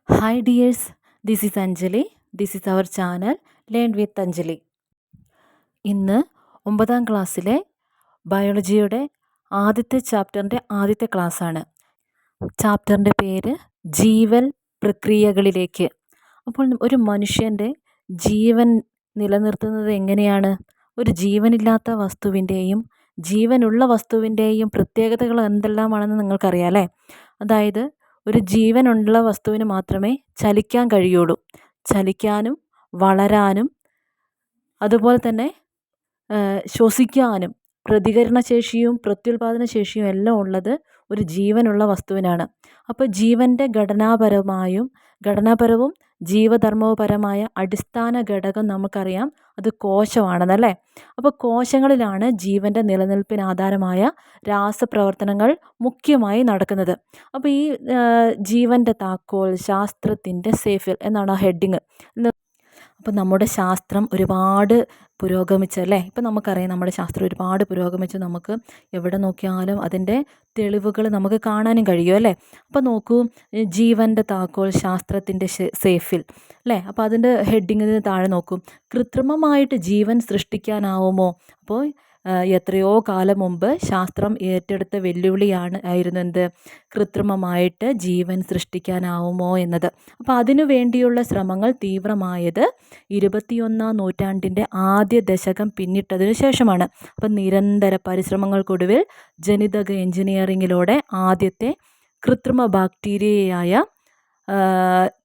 Hi dears, this is Anjali. This is our channel Learn with Anjali. ഇന്ന് 9ാം ക്ലാസ്സിലെ ബയോളജിയുടെ ആദ്യത്തെ ചാപ്റ്ററിൻ്റെ ആദ്യത്തെ ക്ലാസ്സാണ്. ചാപ്റ്ററിൻ്റെ പേര് ജീവൽ പ്രക്രിയകളിലേക്ക്. അപ്പോൾ ഒരു മനുഷ്യൻ്റെ ജീവൻ നിലനിർത്തുന്നത് എങ്ങനെയാണ്? ഒരു ജീവനില്ലാത്ത വസ്തുവിൻ്റെയും ജീവനുള്ള വസ്തുവിൻ്റെയും പ്രത്യേകതകൾ എന്തെല്ലാമാണെന്ന് നിങ്ങൾക്കറിയാം അല്ലേ? അതായത് ഒരു ജീവനുള്ള വസ്തുവിന് മാത്രമേ ചലിക്കാൻ കഴിയുള്ളൂ. ചലിക്കാനും വളരാനും അതുപോലെ തന്നെ ശ്വസിക്കാനും പ്രതികരണശേഷിയും പ്രത്യുൽപാദന ശേഷിയും എല്ലാം ഉള്ളത് ഒരു ജീവനുള്ള വസ്തുവിനാണ്. അപ്പോൾ ജീവൻ്റെ ഘടനാപരവും ജീവധർമ്മപരമായ അടിസ്ഥാന ഘടകം നമുക്കറിയാം, അത് കോശമാണെന്നല്ലേ. അപ്പോൾ കോശങ്ങളിലാണ് ജീവൻ്റെ നിലനിൽപ്പിന് ആധാരമായ രാസപ്രവർത്തനങ്ങൾ മുഖ്യമായി നടക്കുന്നത്. അപ്പോൾ ഈ ജീവൻ്റെ താക്കോൽ ശാസ്ത്രത്തിൻ്റെ സേഫിൽ എന്നാണ് ഹെഡിങ്. അപ്പോൾ നമ്മുടെ ശാസ്ത്രം ഒരുപാട് പുരോഗമിച്ചല്ലേ. ഇപ്പം നമുക്കറിയാം നമ്മുടെ ശാസ്ത്രം ഒരുപാട് പുരോഗമിച്ച് നമുക്ക് എവിടെ നോക്കിയാലും അതിൻ്റെ തെളിവുകൾ നമുക്ക് കാണാനും കഴിയും അല്ലേ. അപ്പോൾ നോക്കൂ, ജീവൻ്റെ താക്കോൽ ശാസ്ത്രത്തിൻ്റെ സേഫിൽ അല്ലേ. അപ്പോൾ അതിൻ്റെ ഹെഡിങ്ങിന് താഴെ നോക്കൂ, കൃത്രിമമായിട്ട് ജീവൻ സൃഷ്ടിക്കാനാവുമോ? അപ്പോൾ എത്രയോ കാലം മുമ്പ് ശാസ്ത്രം ഏറ്റെടുത്ത ആയിരുന്നു എന്ത്? കൃത്രിമമായിട്ട് ജീവൻ സൃഷ്ടിക്കാനാവുമോ എന്നത്. അപ്പോൾ അതിനു വേണ്ടിയുള്ള ശ്രമങ്ങൾ തീവ്രമായത് 21ാം നൂറ്റാണ്ടിൻ്റെ ആദ്യ ദശകം പിന്നിട്ടതിനു ശേഷമാണ്. അപ്പം നിരന്തര പരിശ്രമങ്ങൾക്കൊടുവിൽ ജനിതക എഞ്ചിനീയറിങ്ങിലൂടെ ആദ്യത്തെ കൃത്രിമ ബാക്ടീരിയയായ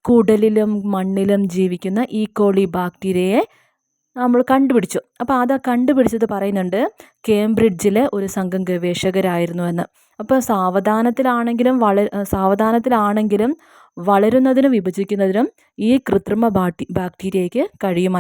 കുടലിലും മണ്ണിലും ജീവിക്കുന്ന ഈക്കോളി ബാക്ടീരിയയെ നമ്മൾ കണ്ടുപിടിച്ചു. അപ്പോൾ അത് കണ്ടുപിടിച്ചത് പറയുന്നുണ്ട് കേംബ്രിഡ്ജിലെ ഒരു സംഘം ഗവേഷകരായിരുന്നു എന്ന്. അപ്പോൾ സാവധാനത്തിലാണെങ്കിലും വളരുന്നതിനും വിഭജിക്കുന്നതിനും ഈ കൃത്രിമ ബാക്ടീരിയയ്ക്ക് കഴിയും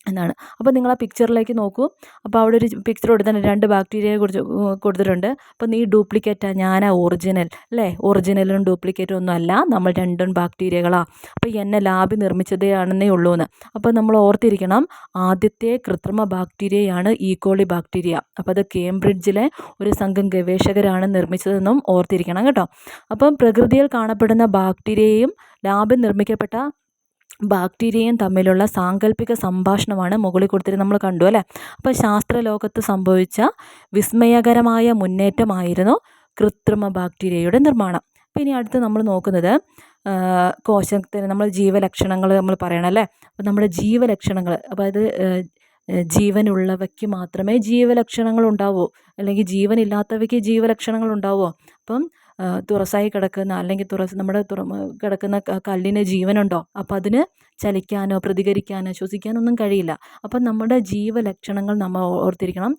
എന്നാണ്. അപ്പോൾ നിങ്ങൾ ആ പിക്ചറിലേക്ക് നോക്കൂ. അപ്പോൾ അവിടെ ഒരു പിക്ചർ കൊടുത്തിട്ടുണ്ട്, 2 ബാക്ടീരിയയെ കുറിച്ച് കൊടുത്തിട്ടുണ്ട്. അപ്പോൾ നീ ഡ്യൂപ്ലിക്കേറ്റാണ്, ഞാനാ ഒറിജിനൽ അല്ലേ. ഒറിജിനലും ഡ്യൂപ്ലിക്കേറ്റും ഒന്നും അല്ല, നമ്മൾ രണ്ടും ബാക്ടീരിയകളാണ്. അപ്പോൾ എന്നെ ലാബിൽ നിർമ്മിച്ചതേ ഉള്ളൂ എന്ന്. അപ്പോൾ നമ്മൾ ഓർത്തിരിക്കണം, ആദ്യത്തെ കൃത്രിമ ബാക്ടീരിയയാണ് ഈക്കോളി ബാക്ടീരിയ. അപ്പോൾ അത് കേംബ്രിഡ്ജിലെ ഒരു സംഘം ഗവേഷകരാണ് നിർമ്മിച്ചതെന്നും ഓർത്തിരിക്കണം കേട്ടോ. അപ്പം പ്രകൃതിയിൽ കാണപ്പെടുന്ന ബാക്ടീരിയയും ലാബിൽ നിർമ്മിക്കപ്പെട്ട ബാക്ടീരിയയും തമ്മിലുള്ള സാങ്കല്പിക സംഭാഷണമാണ് മുകളിൽ കൊടുത്തിട്ട് നമ്മൾ കണ്ടു അല്ലേ. അപ്പോൾ ശാസ്ത്രലോകത്ത് സംഭവിച്ച വിസ്മയകരമായ മുന്നേറ്റമായിരുന്നു കൃത്രിമ ബാക്ടീരിയയുടെ നിർമ്മാണം. അപ്പോൾ ഇനി അടുത്ത് നമ്മൾ നോക്കുന്നത് കോശത്തിന് നമ്മൾ ജീവലക്ഷണങ്ങൾ നമ്മൾ പറയണം അല്ലേ. അപ്പോൾ നമ്മുടെ ജീവലക്ഷണങ്ങൾ, അപ്പോൾ അത് ജീവനുള്ളവയ്ക്ക് മാത്രമേ ജീവലക്ഷണങ്ങൾ ഉണ്ടാവൂ, അല്ലെങ്കിൽ ജീവനില്ലാത്തവയ്ക്ക് ജീവലക്ഷണങ്ങൾ ഉണ്ടാവുമോ? അപ്പം തുറസായി കിടക്കുന്ന അല്ലെങ്കിൽ നമ്മുടെ കിടക്കുന്ന കല്ലിന് ജീവനുണ്ടോ? അപ്പം അതിന് ചലിക്കാനോ പ്രതികരിക്കാനോ ശ്വസിക്കാനോ ഒന്നും കഴിയില്ല. അപ്പം നമ്മുടെ ജീവലക്ഷണങ്ങൾ നമ്മൾ ഓർത്തിരിക്കണം.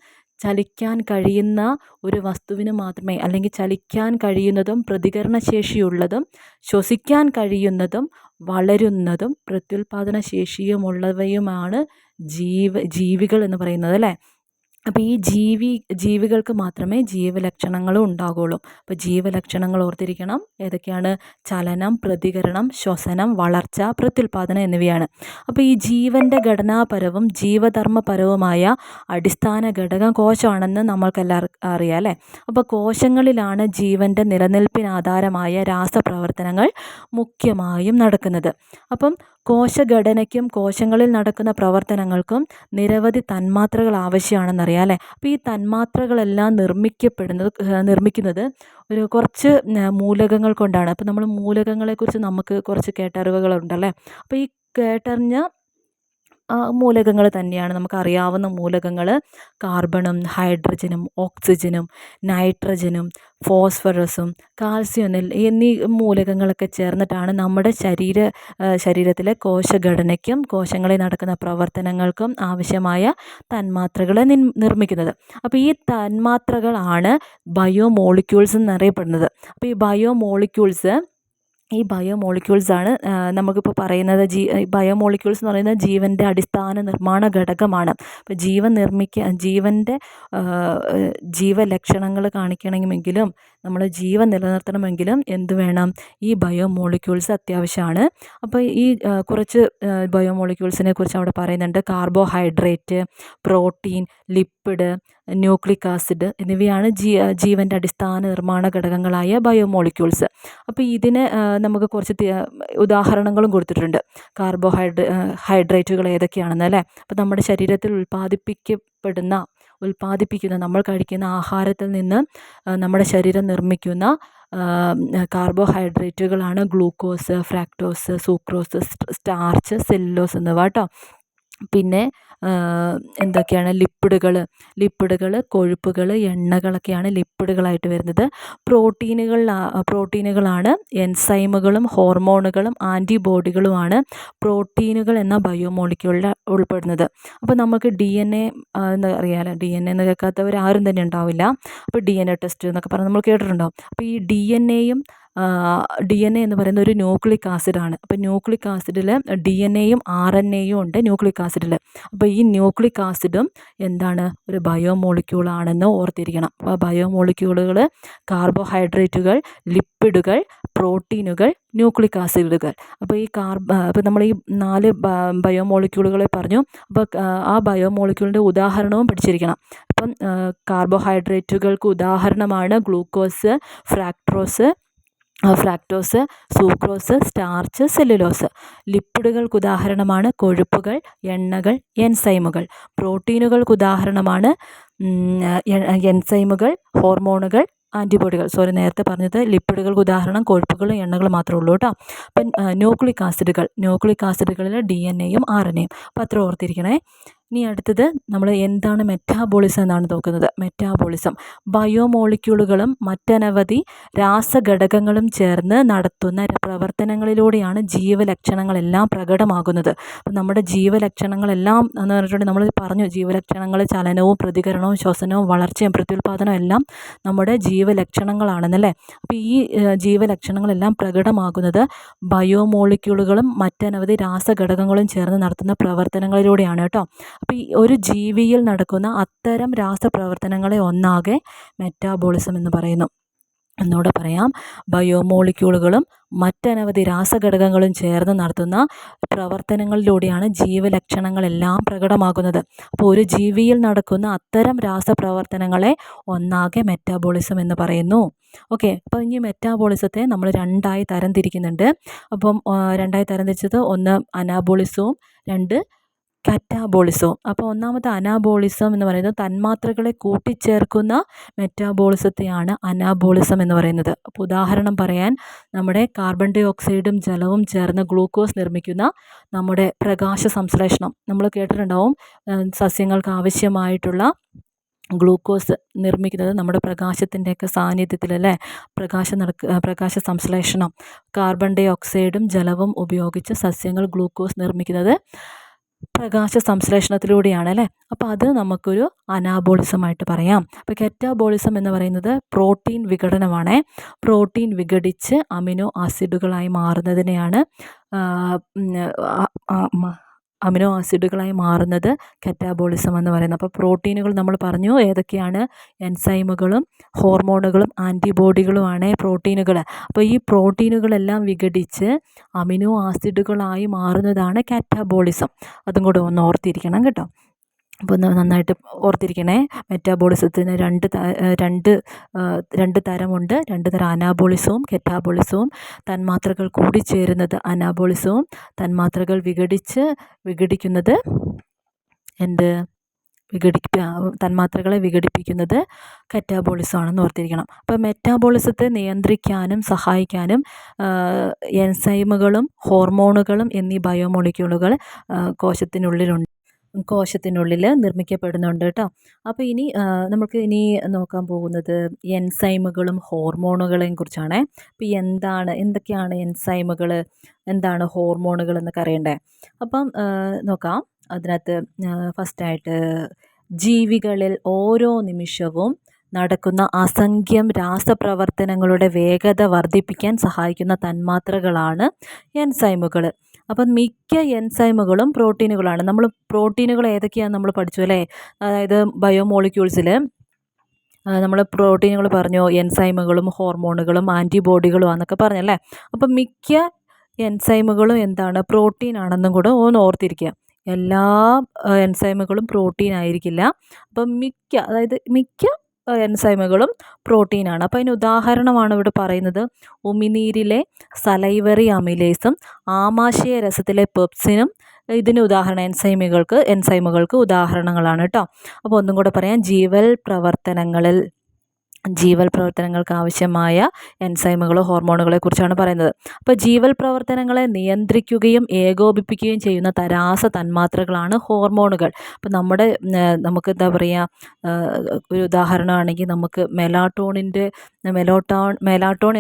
ചലിക്കാൻ കഴിയുന്ന ഒരു വസ്തുവിന് മാത്രമേ, അല്ലെങ്കിൽ ചലിക്കാൻ കഴിയുന്നതും പ്രതികരണശേഷിയുള്ളതും ശ്വസിക്കാൻ കഴിയുന്നതും വളരുന്നതും പ്രത്യുൽപാദന ശേഷിയുമുള്ളവയുമാണ് ജീവികൾ എന്ന് പറയുന്നത് അല്ലേ. അപ്പോൾ ഈ ജീവികൾക്ക് മാത്രമേ ജീവലക്ഷണങ്ങളും ഉണ്ടാകുള്ളൂ. അപ്പോൾ ജീവലക്ഷണങ്ങൾ ഓർത്തിരിക്കണം. ഏതൊക്കെയാണ്? ചലനം, പ്രതികരണം, ശ്വസനം, വളർച്ച, പ്രത്യുൽപാദനം എന്നിവയാണ്. അപ്പോൾ ഈ ജീവൻ്റെ ഘടനാപരവും ജീവധർമ്മപരവുമായ അടിസ്ഥാന ഘടകം കോശമാണെന്ന് നമ്മൾക്കെല്ലാവർക്കും അറിയാം അല്ലേ. അപ്പോൾ കോശങ്ങളിലാണ് ജീവൻ്റെ നിലനിൽപ്പിനാധാരമായ രാസപ്രവർത്തനങ്ങൾ മുഖ്യമായും നടക്കുന്നത്. അപ്പം കോശഘടനയ്ക്കും കോശങ്ങളിൽ നടക്കുന്ന പ്രവർത്തനങ്ങൾക്കും നിരവധി തന്മാത്രകൾ ആവശ്യമാണെന്നറിയാം അല്ലേ. അപ്പോൾ ഈ തന്മാത്രകളെല്ലാം നിർമ്മിക്കുന്നത് കുറച്ച് മൂലകങ്ങൾ കൊണ്ടാണ്. അപ്പോൾ നമ്മൾ മൂലകങ്ങളെക്കുറിച്ച് നമുക്ക് കുറച്ച് കേട്ടറിവുകളുണ്ടല്ലേ. അപ്പോൾ ഈ കേട്ടറിഞ്ഞ മൂലകങ്ങൾ തന്നെയാണ് നമുക്കറിയാവുന്ന മൂലകങ്ങൾ കാർബണും ഹൈഡ്രജനും ഓക്സിജനും നൈട്രജനും ഫോസ്ഫറസും കാൽസ്യം എന്നീ മൂലകങ്ങളൊക്കെ ചേർന്നിട്ടാണ് നമ്മുടെ ശരീരത്തിലെ കോശഘടനയ്ക്കും കോശങ്ങളിൽ നടക്കുന്ന പ്രവർത്തനങ്ങൾക്കും ആവശ്യമായ തന്മാത്രകളെ നിർമ്മിക്കുന്നത്. അപ്പോൾ ഈ തന്മാത്രകളാണ് ബയോമോളിക്യൂൾസ് എന്നറിയപ്പെടുന്നത്. അപ്പോൾ ഈ ബയോമോളിക്യൂൾസാണ് നമുക്കിപ്പോൾ പറയുന്നത്. ബയോമോളിക്യൂൾസ് എന്ന് പറയുന്നത് ജീവൻ്റെ അടിസ്ഥാന നിർമ്മാണ ഘടകമാണ്. അപ്പോൾ ജീവൻ്റെ ജീവലക്ഷണങ്ങൾ കാണിക്കണമെങ്കിലും നമ്മൾ ജീവൻ നിലനിർത്തണമെങ്കിലും എന്ത് വേണം? ഈ ബയോമോളിക്യൂൾസ് അത്യാവശ്യമാണ്. അപ്പോൾ ഈ കുറച്ച് ബയോമോളിക്യൂൾസിനെ കുറിച്ച് അവിടെ പറയുന്നുണ്ട്. Carbohydrate, protein, lipid, nucleic acid എന്നിവയാണ് ജീവൻ്റെ അടിസ്ഥാന നിർമ്മാണ ഘടകങ്ങളായ ബയോമോളിക്യൂൾസ്. അപ്പോൾ ഇതിന് നമുക്ക് കുറച്ച് ഉദാഹരണങ്ങളും കൊടുത്തിട്ടുണ്ട്. ഹൈഡ്രേറ്റുകൾ ഏതൊക്കെയാണെന്ന് അല്ലേ. അപ്പോൾ നമ്മുടെ ശരീരത്തിൽ ഉൽപ്പാദിപ്പിക്കുന്ന നമ്മൾ കഴിക്കുന്ന ആഹാരത്തിൽ നിന്ന് നമ്മുടെ ശരീരം നിർമ്മിക്കുന്ന കാർബോഹൈഡ്രേറ്റുകളാണ് glucose, fructose, sucrose, starch, cellulose എന്നിവ കേട്ടോ. പിന്നെ എന്തൊക്കെയാണ്? ലിപ്പിഡുകൾ, കൊഴുപ്പുകൾ, എണ്ണകളൊക്കെയാണ് ലിപ്പിഡുകളായിട്ട് വരുന്നത്. പ്രോട്ടീനുകളാണ് എൻസൈമുകളും ഹോർമോണുകളും ആൻറ്റിബോഡികളുമാണ് പ്രോട്ടീനുകൾ എന്ന ബയോമോളിക്യൂളിൽ ഉൾപ്പെടുന്നത്. അപ്പോൾ നമുക്ക് DNA എന്ന് അറിയാമല്ലോ. DNA എന്ന് കേൾക്കാത്തവർ ആരും തന്നെ ഉണ്ടാവില്ല. അപ്പോൾ DNA ടെസ്റ്റ് എന്നൊക്കെ പറഞ്ഞ് നമ്മൾ കേട്ടിട്ടുണ്ടാവും. അപ്പോൾ ഈ DNA എന്ന് പറയുന്ന ഒരു ന്യൂക്ലിക് ആസിഡാണ്. അപ്പോൾ ന്യൂക്ലിക് ആസിഡിൽ DNAയും RNAയും ഉണ്ട് ന്യൂക്ലിക് ആസിഡിൽ. അപ്പോൾ ഈ ന്യൂക്ലിക് ആസിഡും എന്താണ്? ഒരു ബയോമോളിക്യൂളാണെന്ന് ഓർത്തിരിക്കണം. അപ്പോൾ ബയോമോളിക്യൂളുകൾ കാർബോഹൈഡ്രേറ്റുകൾ, ലിപ്പിഡുകൾ, പ്രോട്ടീനുകൾ, ന്യൂക്ലിക് ആസിഡുകൾ. അപ്പോൾ അപ്പോൾ നമ്മൾ ഈ 4 ബയോമോളിക്യൂളുകളെ പറഞ്ഞു. അപ്പോൾ ആ ബയോമോളിക്യൂളിൻ്റെ ഉദാഹരണവും പഠിച്ചിരിക്കണം. അപ്പം കാർബോഹൈഡ്രേറ്റുകൾക്ക് ഉദാഹരണമാണ് glucose, fructose, sucrose, starch, cellulose. ലിപ്പിഡുകൾക്ക് ഉദാഹരണമാണ് കൊഴുപ്പുകൾ, എണ്ണകൾ, എൻസൈമുകൾ. പ്രോട്ടീനുകൾക്ക് ഉദാഹരണമാണ് എൻസൈമുകൾ, ഹോർമോണുകൾ, ആൻറ്റിബോഡികൾ. നേരത്തെ പറഞ്ഞത് ലിപ്പിഡുകൾക്ക് ഉദാഹരണം കൊഴുപ്പുകളും എണ്ണകളും മാത്രമേ ഉള്ളൂ കേട്ടോ. അപ്പം ന്യൂക്ലിക് ആസിഡുകളിൽ DNAയും RNAയും. അപ്പോൾ അത്ര ഓർത്തിരിക്കണേ. ഇനി അടുത്തത് നമ്മൾ എന്താണ് മെറ്റാബോളിസം എന്നാണ് നോക്കുന്നത്. മെറ്റാബോളിസം ബയോമോളിക്യൂളുകളും മറ്റനവധി രാസഘടകങ്ങളും ചേർന്ന് നടത്തുന്ന പ്രവർത്തനങ്ങളിലൂടെയാണ് ജീവലക്ഷണങ്ങളെല്ലാം പ്രകടമാകുന്നത്. അപ്പം നമ്മുടെ ജീവലക്ഷണങ്ങളെല്ലാം എന്ന് പറഞ്ഞിട്ടുണ്ടെങ്കിൽ നമ്മൾ പറഞ്ഞു, ജീവലക്ഷണങ്ങൾ ചലനവും പ്രതികരണവും ശ്വസനവും വളർച്ചയും പ്രത്യുൽപാദനവും എല്ലാം നമ്മുടെ ജീവലക്ഷണങ്ങളാണെന്നല്ലേ. അപ്പോൾ ഈ ജീവലക്ഷണങ്ങളെല്ലാം പ്രകടമാകുന്നത് ബയോമോളിക്യൂളുകളും മറ്റനവധി രാസഘടകങ്ങളും ചേർന്ന് നടത്തുന്ന പ്രവർത്തനങ്ങളിലൂടെയാണ് കേട്ടോ. അപ്പോൾ ഈ ഒരു ജീവിയിൽ നടക്കുന്ന അത്തരം രാസപ്രവർത്തനങ്ങളെ ഒന്നാകെ മെറ്റാബോളിസം എന്ന് പറയുന്നു. എന്നോട് പറയാം, ബയോമോളിക്യൂളുകളും മറ്റനവധി രാസഘടകങ്ങളും ചേർന്ന് നടത്തുന്ന പ്രവർത്തനങ്ങളിലൂടെയാണ് ജീവലക്ഷണങ്ങളെല്ലാം പ്രകടമാകുന്നത്. അപ്പോൾ ഒരു ജീവിയിൽ നടക്കുന്ന അത്തരം രാസപ്രവർത്തനങ്ങളെ ഒന്നാകെ മെറ്റാബോളിസം എന്ന് പറയുന്നു. ഓക്കെ. അപ്പോൾ ഇനി മെറ്റാബോളിസത്തെ നമ്മൾ 2ആയി തരംതിരിക്കുന്നുണ്ട്. അപ്പം 2ആയി തരംതിരിച്ചത്, ഒന്ന് അനാബോളിസവും 2 കാറ്റാബോളിസവും. അപ്പോൾ ഒന്നാമത്തെ അനാബോളിസം എന്ന് പറയുന്നത് തന്മാത്രകളെ കൂട്ടിച്ചേർക്കുന്ന മെറ്റാബോളിസത്തെയാണ് അനാബോളിസം എന്ന് പറയുന്നത്. അപ്പോൾ ഉദാഹരണം പറയാൻ, നമ്മുടെ കാർബൺ ഡൈ ഓക്സൈഡും ജലവും ചേർന്ന് ഗ്ലൂക്കോസ് നിർമ്മിക്കുന്ന നമ്മുടെ പ്രകാശ സംശ്ലേഷണം നമ്മൾ കേട്ടിട്ടുണ്ടാവും. സസ്യങ്ങൾക്ക് ആവശ്യമായിട്ടുള്ള ഗ്ലൂക്കോസ് നിർമ്മിക്കുന്നത് നമ്മുടെ പ്രകാശത്തിൻ്റെയൊക്കെ സാന്നിധ്യത്തിലല്ലേ. പ്രകാശ സംശ്ലേഷണം, കാർബൺ ഡൈ ഓക്സൈഡും ജലവും ഉപയോഗിച്ച് സസ്യങ്ങൾ ഗ്ലൂക്കോസ് നിർമ്മിക്കുന്നത് പ്രകാശ സംശ്ലേഷണത്തിലൂടെയാണ് അല്ലേ. അപ്പോൾ അത് നമുക്കൊരു അനാബോളിസമായിട്ട് പറയാം. അപ്പോൾ കെറ്റാബോളിസം എന്ന് പറയുന്നത് പ്രോട്ടീൻ വിഘടനമാണ്. പ്രോട്ടീൻ വിഘടിച്ച് അമിനോ ആസിഡുകളായി മാറുന്നതിനെയാണ് അമിനോ ആസിഡുകളായി മാറുന്നത് കെറ്റാബോളിസം എന്ന് പറയുന്നത്. അപ്പോൾ പ്രോട്ടീനുകൾ നമ്മൾ പറഞ്ഞു ഏതൊക്കെയാണ്? എൻസൈമുകളും ഹോർമോണുകളും ആൻറ്റിബോഡികളുമാണ് പ്രോട്ടീനുകൾ. അപ്പോൾ ഈ പ്രോട്ടീനുകളെല്ലാം വിഘടിച്ച് അമിനോ ആസിഡുകളായി മാറുന്നതാണ് കാറ്റാബോളിസം. അതും കൂടെ ഒന്ന് ഓർത്തിരിക്കണം കേട്ടോ. അപ്പോൾ നന്നായിട്ട് ഓർത്തിരിക്കണേ. മെറ്റാബോളിസത്തിന് രണ്ട് തരമുണ്ട്. 2 തരം അനാബോളിസവും കെറ്റാബോളിസവും. തന്മാത്രകൾ കൂടിച്ചേരുന്നത് അനാബോളിസവും, തന്മാത്രകൾ വിഘടിക്കുന്നത് തന്മാത്രകളെ വിഘടിപ്പിക്കുന്നത് കെറ്റാബോളിസമാണെന്ന് ഓർത്തിരിക്കണം. അപ്പോൾ മെറ്റാബോളിസത്തെ നിയന്ത്രിക്കാനും സഹായിക്കാനും എൻസൈമുകളും ഹോർമോണുകളും എന്നീ ബയോമോളിക്യൂളുകൾ കോശത്തിനുള്ളിൽ നിർമ്മിക്കപ്പെടുന്നുണ്ട് കേട്ടോ. അപ്പോൾ നമുക്ക് നോക്കാൻ പോകുന്നത് എൻസൈമുകളും ഹോർമോണുകളെയും കുറിച്ചാണ്. അപ്പോൾ എന്തൊക്കെയാണ് എൻസൈമുകൾ, എന്താണ് ഹോർമോണുകൾ എന്നൊക്കെ അറിയണ്ടേ. അപ്പം നോക്കാം. അതിനകത്ത് ഫസ്റ്റായിട്ട് ജീവികളിൽ ഓരോ നിമിഷവും നടക്കുന്ന അസംഖ്യം രാസപ്രവർത്തനങ്ങളുടെ വേഗത വർദ്ധിപ്പിക്കാൻ സഹായിക്കുന്ന തന്മാത്രകളാണ് എൻസൈമുകൾ. അപ്പം മിക്ക എൻസൈമുകളും പ്രോട്ടീനുകളാണ്. നമ്മൾ പ്രോട്ടീനുകൾ ഏതൊക്കെയാണെന്ന് നമ്മൾ പഠിച്ചു അല്ലേ. അതായത് ബയോമോളിക്യൂൾസിൽ നമ്മൾ പ്രോട്ടീനുകൾ പറഞ്ഞു, എൻസൈമുകളും ഹോർമോണുകളും ആൻറ്റിബോഡികളും ആണെന്നൊക്കെ പറഞ്ഞല്ലേ. അപ്പം മിക്ക എൻസൈമുകളും എന്താണ്, പ്രോട്ടീൻ ആണെന്നും കൂടെ ഒന്ന് ഓർത്തിരിക്കുക. എല്ലാ എൻസൈമുകളും പ്രോട്ടീൻ ആയിരിക്കില്ല. അപ്പം അതായത് മിക്ക എൻസൈമുകളും പ്രോട്ടീനാണ്. അപ്പോൾ അതിന് ഉദാഹരണമാണ് ഇവിടെ പറയുന്നത്. ഉമിനീരിലെ സലൈവറി അമിലേസും ആമാശയ രസത്തിലെ പെപ്സിനും ഇതിന് ഉദാഹരണം എൻസൈമുകൾക്ക് ഉദാഹരണങ്ങളാണ് കേട്ടോ. അപ്പോൾ ഒന്നും കൂടെ പറയാം. ജീവൽ പ്രവർത്തനങ്ങൾക്ക് ആവശ്യമായ എൻസൈമുകളോ ഹോർമോണുകളെ കുറിച്ചാണ് പറയുന്നത്. അപ്പോൾ ജീവൽ പ്രവർത്തനങ്ങളെ നിയന്ത്രിക്കുകയും ഏകോപിപ്പിക്കുകയും ചെയ്യുന്ന തന്മാത്രകളാണ് ഹോർമോണുകൾ. അപ്പോൾ നമുക്ക് എന്താ പറയുക, ഒരു ഉദാഹരണമാണെങ്കിൽ നമുക്ക് മെലാട്ടോൺ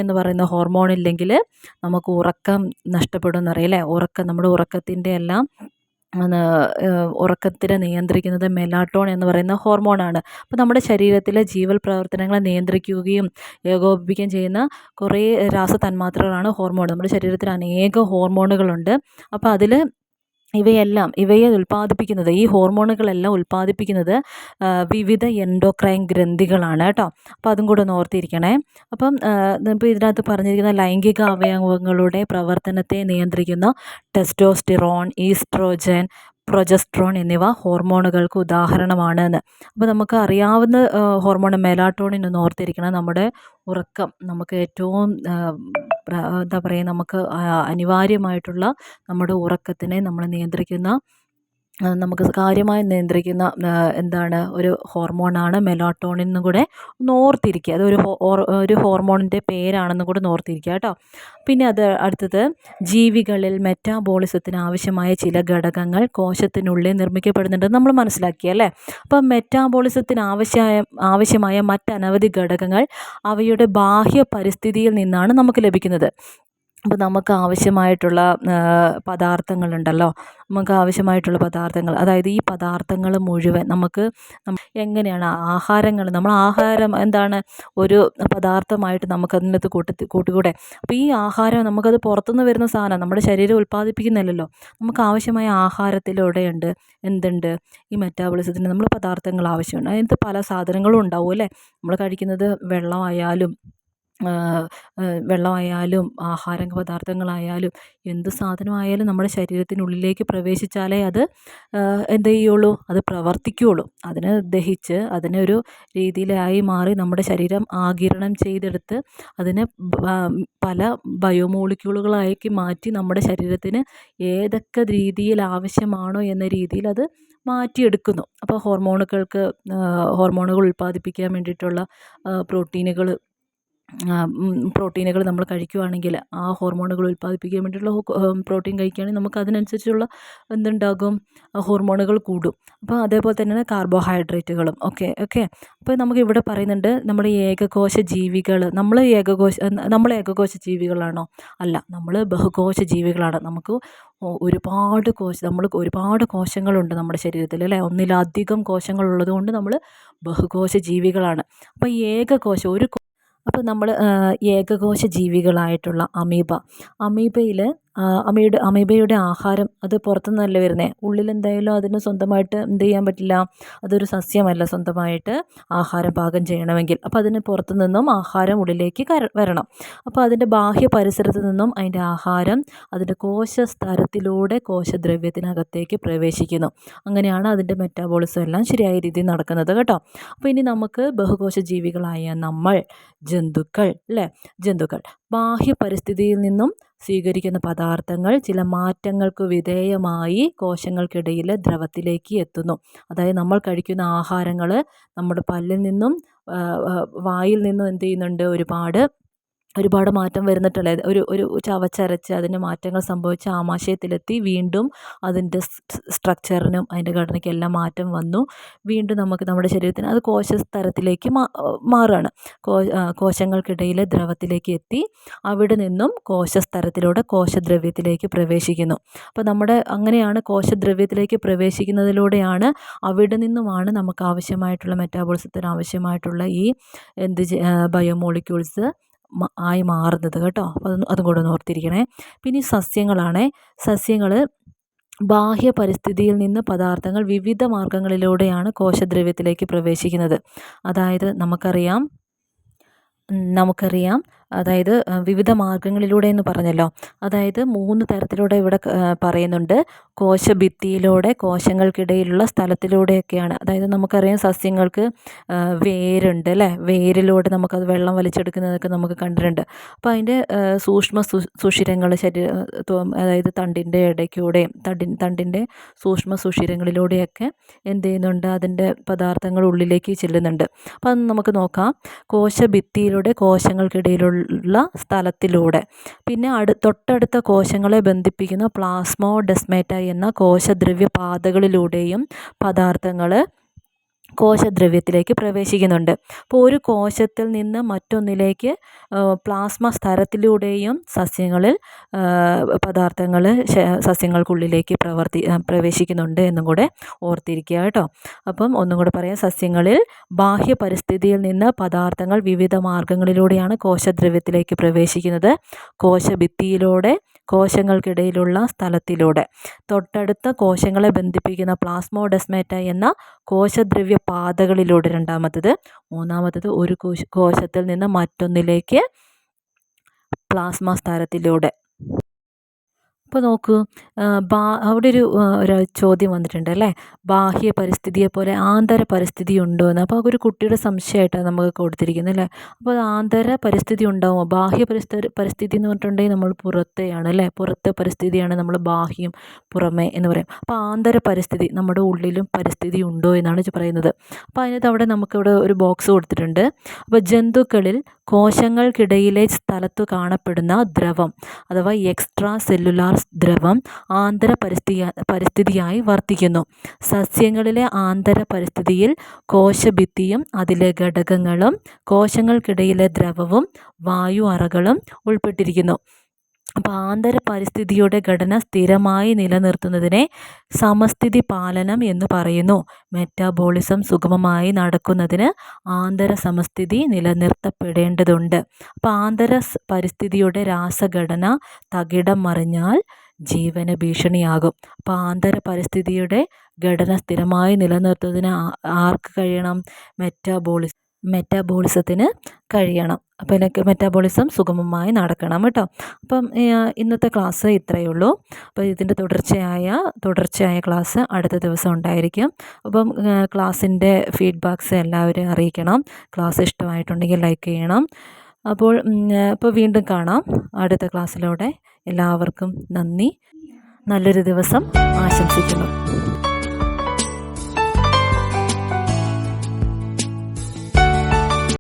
എന്ന് പറയുന്ന ഹോർമോൺ ഇല്ലെങ്കിൽ നമുക്ക് ഉറക്കം നഷ്ടപ്പെടും എന്നറിയില്ലേ. നമ്മുടെ ഉറക്കത്തിൻ്റെ എല്ലാം ഉറക്കത്തിനെ നിയന്ത്രിക്കുന്നത് മെലാട്ടോൺ എന്ന് പറയുന്ന ഹോർമോണാണ്. അപ്പോൾ നമ്മുടെ ശരീരത്തിലെ ജീവൽ പ്രവർത്തനങ്ങളെ നിയന്ത്രിക്കുകയും ഏകോപിപ്പിക്കുകയും ചെയ്യുന്ന കുറേ തന്മാത്രകളാണ് ഹോർമോൺ. നമ്മുടെ ശരീരത്തിൽ അനേകം ഹോർമോണുകളുണ്ട്. അപ്പോൾ ഇവയെ ഉൽപ്പാദിപ്പിക്കുന്നത്, ഈ ഹോർമോണുകളെല്ലാം ഉൽപ്പാദിപ്പിക്കുന്നത് വിവിധ എൻഡോക്രൈൻ ഗ്രന്ഥികളാണ് കേട്ടോ. അപ്പോൾ അതും കൂടെ ഒന്ന് ഓർത്തിരിക്കണേ. അപ്പം ഇപ്പോൾ ഇതിനകത്ത് പറഞ്ഞിരിക്കുന്ന ലൈംഗിക അവയവങ്ങളുടെ പ്രവർത്തനത്തെ നിയന്ത്രിക്കുന്ന ടെസ്റ്റോസ്റ്റിറോൺ, ഈസ്ട്രോജൻ, പ്രൊജസ്ട്രോൺ എന്നിവ ഹോർമോണുകൾക്ക് ഉദാഹരണമാണ് എന്ന്. അപ്പോൾ നമുക്ക് അറിയാവുന്ന ഹോർമോൺ മെലാട്ടോണിൻ ഒന്ന് ഓർത്തിരിക്കണം. നമ്മുടെ ഉറക്കം നമുക്ക് ഏറ്റവും എന്താ പറയുക, നമുക്ക് അനിവാര്യമായിട്ടുള്ള നമ്മുടെ ഉറക്കത്തിനെ നമ്മൾ നമുക്ക് കാര്യമായി നിയന്ത്രിക്കുന്ന എന്താണ്, ഒരു ഹോർമോണാണ് മെലാട്ടോണിൻ എന്നും കൂടെ ഒന്ന് ഓർത്തിരിക്കുക. ഒരു ഹോർമോണിൻ്റെ പേരാണെന്നും കൂടെ ഒന്ന് ഓർത്തിരിക്കുക കേട്ടോ. പിന്നെ അടുത്തത് ജീവികളിൽ മെറ്റാബോളിസത്തിന് ആവശ്യമായ ചില ഘടകങ്ങൾ കോശത്തിനുള്ളിൽ നിർമ്മിക്കപ്പെടുന്നുണ്ടെന്ന് നമ്മൾ മനസ്സിലാക്കിയല്ലേ. അപ്പം മെറ്റാബോളിസത്തിന് ആവശ്യമായ മറ്റനവധി ഘടകങ്ങൾ അവയുടെ ബാഹ്യ പരിസ്ഥിതിയിൽ നിന്നാണ് നമുക്ക് ലഭിക്കുന്നത്. അപ്പോൾ നമുക്ക് ആവശ്യമായിട്ടുള്ള പദാർത്ഥങ്ങളുണ്ടല്ലോ, അതായത് ഈ പദാർത്ഥങ്ങൾ മുഴുവൻ നമുക്ക് എങ്ങനെയാണ് ആഹാരം എന്താണ് ഒരു പദാർത്ഥമായിട്ട് നമുക്കതിനകത്ത് കൂട്ടിക്കൂടെ. അപ്പോൾ ഈ ആഹാരം നമുക്കത് പുറത്തുനിന്ന് വരുന്ന സാധനം, നമ്മുടെ ശരീരം ഉൽപ്പാദിപ്പിക്കുന്നില്ലല്ലോ. നമുക്ക് ആവശ്യമായ ആഹാരത്തിലൂടെയുണ്ട് എന്തുണ്ട്, ഈ മെറ്റാബോളിസത്തിന് നമ്മൾ പദാർത്ഥങ്ങൾ ആവശ്യമുണ്ട്. അതിനകത്ത് പല സാധനങ്ങളും ഉണ്ടാവും അല്ലേ. നമ്മൾ കഴിക്കുന്നത് വെള്ളമായാലും ആഹാര പദാർത്ഥങ്ങളായാലും എന്ത് സാധനമായാലും നമ്മുടെ ശരീരത്തിനുള്ളിലേക്ക് പ്രവേശിച്ചാലേ അത് എന്ത് ചെയ്യുള്ളൂ, അത് പ്രവർത്തിക്കുകയുള്ളൂ. അതിനെ ദഹിച്ച് അതിനൊരു രീതിയിലായി മാറി നമ്മുടെ ശരീരം ആഗിരണം ചെയ്തെടുത്ത് അതിനെ പല ബയോമോളിക്യൂളുകളാക്കി മാറ്റി നമ്മുടെ ശരീരത്തിന് ഏതൊക്കെ രീതിയിൽ ആവശ്യമാണോ എന്ന രീതിയിൽ അത് മാറ്റിയെടുക്കുന്നു. അപ്പോൾ ഹോർമോണുകൾ ഉൽപ്പാദിപ്പിക്കാൻ വേണ്ടിയിട്ടുള്ള പ്രോട്ടീനുകൾ നമ്മൾ കഴിക്കുകയാണെങ്കിൽ, ആ ഹോർമോണുകൾ ഉൽപ്പാദിപ്പിക്കാൻ വേണ്ടിയിട്ടുള്ള പ്രോട്ടീൻ കഴിക്കുകയാണെങ്കിൽ നമുക്ക് അതിനനുസരിച്ചുള്ള എന്തുണ്ടാകും, ഹോർമോണുകൾ കൂടും. അപ്പോൾ അതേപോലെ തന്നെയാണ് കാർബോഹൈഡ്രേറ്റുകളും ഓക്കെ. അപ്പോൾ നമുക്ക് ഇവിടെ പറയുന്നുണ്ട് നമ്മുടെ ഏകകോശ ജീവികൾ. നമ്മൾ ഏകകോശ ജീവികളാണോ? അല്ല, നമ്മൾ ബഹുകോശ ജീവികളാണ്. നമുക്ക് ഒരുപാട് കോശങ്ങളുണ്ട് നമ്മുടെ ശരീരത്തിൽ അല്ലേ. ഒന്നിലധികം കോശങ്ങളുള്ളത് കൊണ്ട് നമ്മൾ ബഹുകോശ ജീവികളാണ്. അപ്പോൾ അപ്പോൾ നമ്മൾ ഏകകോശ ജീവികളായിട്ടുള്ള അമീബയുടെ ആഹാരം അത് പുറത്തുനിന്നല്ല വരുന്നത്. ഉള്ളിൽ എന്തായാലും അതിന് സ്വന്തമായിട്ട് എന്ത് ചെയ്യാൻ പറ്റില്ല, അതൊരു സസ്യമല്ല സ്വന്തമായിട്ട് ആഹാരം പാകം ചെയ്യണമെങ്കിൽ. അപ്പോൾ അതിന് പുറത്തു നിന്നും ആഹാരം ഉള്ളിലേക്ക് വരണം. അപ്പോൾ അതിൻ്റെ ബാഹ്യ പരിസരത്ത് നിന്നും അതിൻ്റെ ആഹാരം അതിൻ്റെ കോശസ്തരത്തിലൂടെ കോശദ്രവ്യത്തിനകത്തേക്ക് പ്രവേശിക്കുന്നു. അങ്ങനെയാണ് അതിൻ്റെ മെറ്റാബോളിസം എല്ലാം ശരിയായ രീതിയിൽ നടക്കുന്നത് കേട്ടോ. അപ്പോൾ ഇനി നമുക്ക് ബഹുകോശ ജീവികളായ ജന്തുക്കൾ ബാഹ്യ പരിസ്ഥിതിയിൽ നിന്നും സ്വീകരിക്കുന്ന പദാർത്ഥങ്ങൾ ചില മാറ്റങ്ങൾക്ക് വിധേയമായി കോശങ്ങൾക്കിടയിൽ ദ്രവത്തിലേക്ക് എത്തുന്നു. അതായത് നമ്മൾ കഴിക്കുന്ന ആഹാരങ്ങൾ നമ്മുടെ പല്ലിൽ നിന്നും വായിൽ നിന്നും എന്ത് ചെയ്യുന്നുണ്ട്, ഒരുപാട് മാറ്റം വരുന്നിട്ടല്ലേ. ഒരു ചവച്ചരച്ച് അതിന് മാറ്റങ്ങൾ സംഭവിച്ച് ആമാശയത്തിലെത്തി വീണ്ടും അതിൻ്റെ സ്ട്രക്ചറിനും അതിൻ്റെ ഘടനയ്ക്കും എല്ലാം മാറ്റം വന്നു. വീണ്ടും നമുക്ക് നമ്മുടെ ശരീരത്തിന് അത് കോശസ്തരത്തിലേക്ക് മാറുകയാണ്. കോശങ്ങൾക്കിടയിൽ ദ്രവത്തിലേക്ക് എത്തി അവിടെ നിന്നും കോശസ്തരത്തിലൂടെ കോശദ്രവ്യത്തിലേക്ക് പ്രവേശിക്കുന്നു. അപ്പോൾ അങ്ങനെയാണ് കോശദ്രവ്യത്തിലേക്ക് പ്രവേശിക്കുന്നതിലൂടെയാണ് അവിടെ നിന്നുമാണ് നമുക്ക് ആവശ്യമായിട്ടുള്ള മെറ്റാബോളിസത്തിന് ആവശ്യമായിട്ടുള്ള ഈ ബയോമോളിക്യൂൾസ് ആയി മാറുന്നത് കേട്ടോ. അപ്പോൾ അതും കൂടെ ഒന്ന് ഓർത്തിരിക്കണേ. പിന്നെ സസ്യങ്ങൾ ബാഹ്യ പരിസ്ഥിതിയിൽ നിന്ന് പദാർത്ഥങ്ങൾ വിവിധ മാർഗങ്ങളിലൂടെയാണ് കോശദ്രവ്യത്തിലേക്ക് പ്രവേശിക്കുന്നത്. അതായത് നമുക്കറിയാം അതായത് വിവിധ മാർഗങ്ങളിലൂടെ എന്ന് പറഞ്ഞല്ലോ. അതായത് 3 തരത്തിലൂടെ ഇവിടെ പറയുന്നുണ്ട്. കോശഭിത്തിയിലൂടെ, കോശങ്ങൾക്കിടയിലുള്ള സ്ഥലത്തിലൂടെയൊക്കെയാണ്. അതായത് നമുക്കറിയാം സസ്യങ്ങൾക്ക് വേരുണ്ട് അല്ലേ? വേരിലൂടെ നമുക്കത് വെള്ളം വലിച്ചെടുക്കുന്നതൊക്കെ നമുക്ക് കണ്ടിട്ടുണ്ട്. അപ്പോൾ അതിൻ്റെ സൂക്ഷ്മ സുഷിരങ്ങൾ അതായത് തണ്ടിൻ്റെ ഇടയ്ക്കൂടെയും തണ്ടിൻ്റെ സൂക്ഷ്മ സുഷിരങ്ങളിലൂടെയൊക്കെ എന്ത് ചെയ്യുന്നുണ്ട്, അതിൻ്റെ പദാർത്ഥങ്ങൾ ഉള്ളിലേക്ക് ചെല്ലുന്നുണ്ട്. അപ്പോൾ അത് നമുക്ക് നോക്കാം. കോശഭിത്തിയിലൂടെ, കോശങ്ങൾക്കിടയിലുള്ള സ്ഥലത്തിലൂടെ, പിന്നെ തൊട്ടടുത്ത കോശങ്ങളെ ബന്ധിപ്പിക്കുന്ന പ്ലാസ്മോഡെസ്മാറ്റ എന്ന കോശദ്രവ്യ പാതകളിലൂടെയും പദാർത്ഥങ്ങൾ കോശദ്രവ്യത്തിലേക്ക് പ്രവേശിക്കുന്നുണ്ട്. അപ്പോൾ ഒരു കോശത്തിൽ നിന്ന് മറ്റൊന്നിലേക്ക് പ്ലാസ്മ സ്തരത്തിലൂടെയും സസ്യങ്ങളിൽ പദാർത്ഥങ്ങൾ സസ്യങ്ങൾക്കുള്ളിലേക്ക് പ്രവേശിക്കുന്നുണ്ട് എന്നും കൂടെ ഓർത്തിരിക്കുക കേട്ടോ. അപ്പം ഒന്നും കൂടെ പറയാം. സസ്യങ്ങളിൽ ബാഹ്യ പരിസ്ഥിതിയിൽ നിന്ന് പദാർത്ഥങ്ങൾ വിവിധ മാർഗങ്ങളിലൂടെയാണ് കോശദ്രവ്യത്തിലേക്ക് പ്രവേശിക്കുന്നത്. കോശഭിത്തിയിലൂടെ, കോശങ്ങൾക്കിടയിലുള്ള സ്ഥലത്തിലൂടെ, തൊട്ടടുത്ത കോശങ്ങളെ ബന്ധിപ്പിക്കുന്ന പ്ലാസ്മോഡെസ്മാറ്റ എന്ന കോശദ്രവ്യ പാതകളിലൂടെ രണ്ടാമത്തത്. മൂന്നാമത്തത് ഒരു കോശത്തിൽ നിന്ന് മറ്റൊന്നിലേക്ക് പ്ലാസ്മ സ്തരത്തിലൂടെ. അപ്പോൾ നോക്കൂ, അവിടെ ഒരു ചോദ്യം വന്നിട്ടുണ്ട് അല്ലേ? ബാഹ്യ പരിസ്ഥിതിയെ പോലെ ആന്തര പരിസ്ഥിതി ഉണ്ടോ എന്ന്. അപ്പോൾ ഒരു കുട്ടിയുടെ സംശയമായിട്ടാണ് നമുക്ക് കൊടുത്തിരിക്കുന്നത് അല്ലേ? അപ്പോൾ അത് ആന്തര പരിസ്ഥിതി ഉണ്ടാവുമോ? ബാഹ്യ പരിസ്ഥിതി എന്ന് പറഞ്ഞിട്ടുണ്ടെങ്കിൽ നമ്മൾ പുറത്തെയാണ് അല്ലേ? പുറത്തെ പരിസ്ഥിതിയാണ് നമ്മൾ ബാഹ്യം, പുറമേ എന്ന് പറയും. അപ്പോൾ ആന്തര പരിസ്ഥിതി, നമ്മുടെ ഉള്ളിലും പരിസ്ഥിതി ഉണ്ടോ എന്നാണ് പറയുന്നത്. അപ്പോൾ അതിനകത്ത് അവിടെ നമുക്കിവിടെ ഒരു ബോക്സ് കൊടുത്തിട്ടുണ്ട്. അപ്പോൾ ജന്തുക്കളിൽ കോശങ്ങൾക്കിടയിലെ സ്ഥലത്തു കാണപ്പെടുന്ന ദ്രവം അഥവാ എക്സ്ട്രാ സെല്ലുലാർ ദ്രവം ആന്തര പരിസ്ഥിതിയായി വർത്തിക്കുന്നു. സസ്യങ്ങളിലെ ആന്തര പരിസ്ഥിതിയിൽ കോശഭിത്തിയും അതിലെ ഘടകങ്ങളും കോശങ്ങൾക്കിടയിലെ ദ്രവവും വായു അറകളും ഉൾപ്പെട്ടിരിക്കുന്നു. അപ്പോൾ ആന്തര പരിസ്ഥിതിയുടെ ഘടന സ്ഥിരമായി നിലനിർത്തുന്നതിനെ സമസ്ഥിതി പാലനം എന്ന് പറയുന്നു. മെറ്റാബോളിസം സുഗമമായി നടക്കുന്നതിന് ആന്തര സമസ്ഥിതി നിലനിർത്തപ്പെടേണ്ടതുണ്ട്. അപ്പോൾ ആന്തര പരിസ്ഥിതിയുടെ രാസഘടന തകിടം മറിഞ്ഞാൽ ജീവന് ഭീഷണിയാകും. അപ്പോൾ ആന്തര പരിസ്ഥിതിയുടെ ഘടന സ്ഥിരമായി നിലനിർത്തുന്നതിന് ആർക്ക് കഴിയണം? മെറ്റാബോളിസത്തിന് കഴിയണം. അപ്പോൾ എനിക്ക് മെറ്റാബോളിസം സുഗമമായി നടക്കണം കേട്ടോ. അപ്പം ഇന്നത്തെ ക്ലാസ് ഇത്രയേ ഉള്ളൂ. അപ്പോൾ ഇതിൻ്റെ തുടർച്ചയായ ക്ലാസ് അടുത്ത ദിവസം ഉണ്ടായിരിക്കും. അപ്പം ക്ലാസ്സിൻ്റെ ഫീഡ്ബാക്ക്സ് എല്ലാവരും അറിയിക്കണം. ക്ലാസ് ഇഷ്ടമായിട്ടുണ്ടെങ്കിൽ ലൈക്ക് ചെയ്യണം. അപ്പോൾ വീണ്ടും കാണാം അടുത്ത ക്ലാസ്സിലൂടെ. എല്ലാവർക്കും നന്ദി. നല്ലൊരു ദിവസം ആശംസിക്കുന്നു.